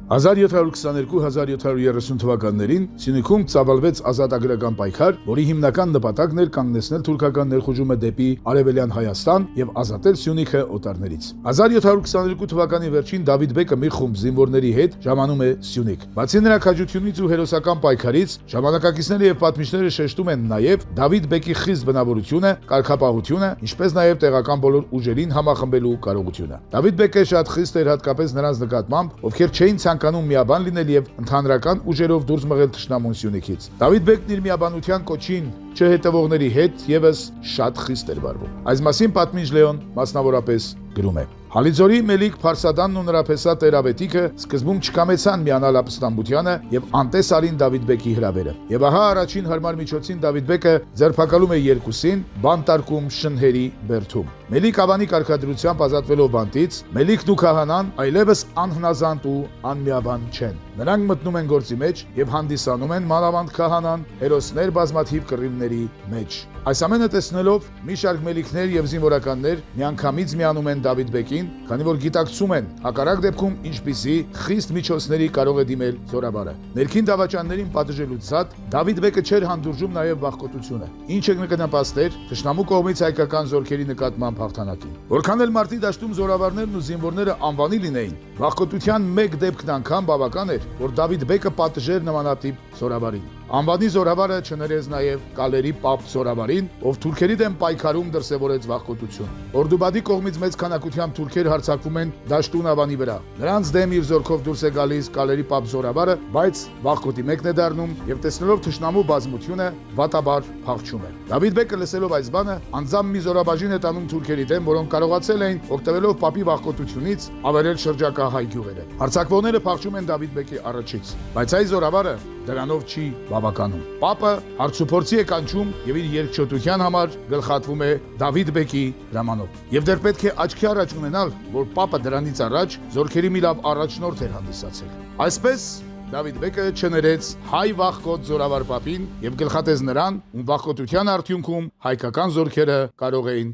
1722-1730 թվականներին Սյունիքում ծավալվեց ազատագրական պայքար, որի հիմնական նպատակն էր կանգնեցնել թուրքական ներխուժումը դեպի Արևելյան Հայաստան եւ ազատել Սյունիքը օտարներից։ 1722 թվականի վերջին Դավիթ բեկը մի խումբ զինվորների հետ ժամանում է Սյունիք։ Բացի նրա քաջությունից ու հերոսական պայքարից, ժամանակակիցները եւ պատմիչները շեշտում են նաեւ Դավիթ բեկի խիստ բնավորությունը, կարգապահությունը, ինչպես նաեւ տեղական բոլոր ուժերին համախմբելու կարողությունը։ Դավիթ բեկը շատ խիստ էր հատկապես նրանց նկատմամբ, ովքեր չէին ցանկանում միաբան լինել եւ ընդհանրական ուժերով դուրս մղել թշնամուն Սյունիքից։ Դավիթ բեկն իր միաբանության կոչին չհետևողների հետ եւս շատ խիստ էր վարվում։ Այս մասին պատմիչ Լեոն մասնավորապես գրում է. Հալիձորի Մելիք Փարսադանն ու նրա փեսա Տերավետիքը սկզբում չկամեցան միանալ ապստամբությանը եւ անտես արին Դավիթ բեկի հրավերը։ Եվ ահա առաջին հարմար միջոցին Դավիթ բեկը ձերբակալում է երկուսին, բանտարկում Շնհերի բերդում։ Մելիք Ավանի կարգադրությամբ ազատվելով բանտից, Մելիքն ու քահանան այլևս անհնազանդ ու անմիաբան չեն։ Նրանք մտնում են գործի մեջ եւ հանդիսանում են մանավանդ քահանան հերոսներ բազմաթիվ կռիվների մեջ։ Այս ամենը տեսնելով մի շարք մելիքներ եւ զինվորականներ միանգամից միանում են Դավիթ բեկին, քանի որ գիտակցում են հակառակ դեպքում ինչպիսի խիստ միջոցների կարող է դիմել զորավարը։ Ներքին դավաճաններին պատժելուց զատ Դավիթ բեկը չէր հանդուրժում նաեւ վախկոտությունը, ինչը կնպաստեր թշնամու կողմից հայկական զորքերի նկատմամբ հաղթանակին։ Որքան էլ մարտի դաշտում զորավարներն ու զինվորները անվանի լինեին, վախկոտության մեկ դեպքն անգամ բավական էր, որ Դավիթ բեկը պատժեր նմանատիպ զորավարին։ Անվանի զորավարը չներեց նաև Կալերի Պապ զորավարին, ով թուրքերի դեմ պայքարում դրսևորեց վախկոտություն։ Օրդուբադի կողմից մեծ քանակությամբ թուրքեր հարձակվում են Դաշտուն Ավանի վրա։ Նրանց դեմ իր զորքով դուրս է գալիս Կալերի Պապ զորավարը, բայց վախկոտի մեկն է դառնում եւ տեսնելով թշնամու բազմությունը վատաբար փախչում է։ Դավիթ բեկը լսելով այս բանը, անձամբ մի զորաբաժին է տանում թուրքերի դեմ, որոնք կարողացել էին օգտվելով Պապի վախկոտությունից ավերել շրջակա հայ գյուղերը։ Հարձակվողները փախչում են Դավիթ բեկի առաջից, բայց այ զորավարը դրանով չի բավականում։ Պապը հարցուփորձի է կանչում եւ իր երկչոտության համար գլխատվում է Դավիթ բեկի հրամանով։ Եվ դեռ պետք է աչքի առաջ ունենալ, որ Պապը դրանից առաջ զորքերի մի լավ առաջնորդ էր հանդիսացել։ Այսպես Դավիթ բեկը չներեց հայ վախկոտ զորավար Պապին եւ գլխատեց նրան, ում վախկոտության արդյունքում հայկական զորքերը կարող էին